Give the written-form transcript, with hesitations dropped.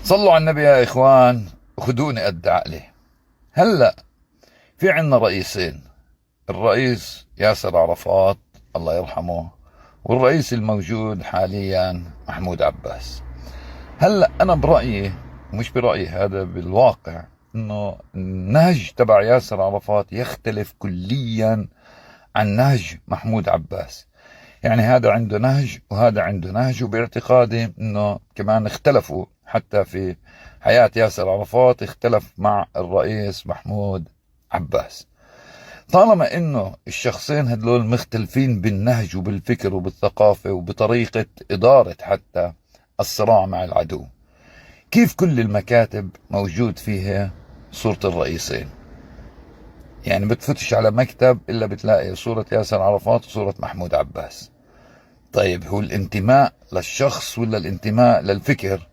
صلوا على النبي يا إخوان وخدوني قد عقلي. هلأ في عنا رئيسين، الرئيس ياسر عرفات الله يرحمه، والرئيس الموجود حاليا محمود عباس. هلأ أنا برأيي، مش برأيي، هذا بالواقع، إنه النهج تبع ياسر عرفات يختلف كليا عن نهج محمود عباس. يعني هذا عنده نهج وهذا عنده نهج، وباعتقادي انه كمان اختلفوا حتى في حياة ياسر عرفات، اختلف مع الرئيس محمود عباس. طالما انه الشخصين هدول مختلفين بالنهج وبالفكر وبالثقافة وبطريقة ادارة حتى الصراع مع العدو، كيف كل المكاتب موجود فيها صورة الرئيسين؟ يعني بتفتش على مكتب الا بتلاقي صورة ياسر عرفات وصورة محمود عباس. طيب هو الانتماء للشخص ولا الانتماء للفكر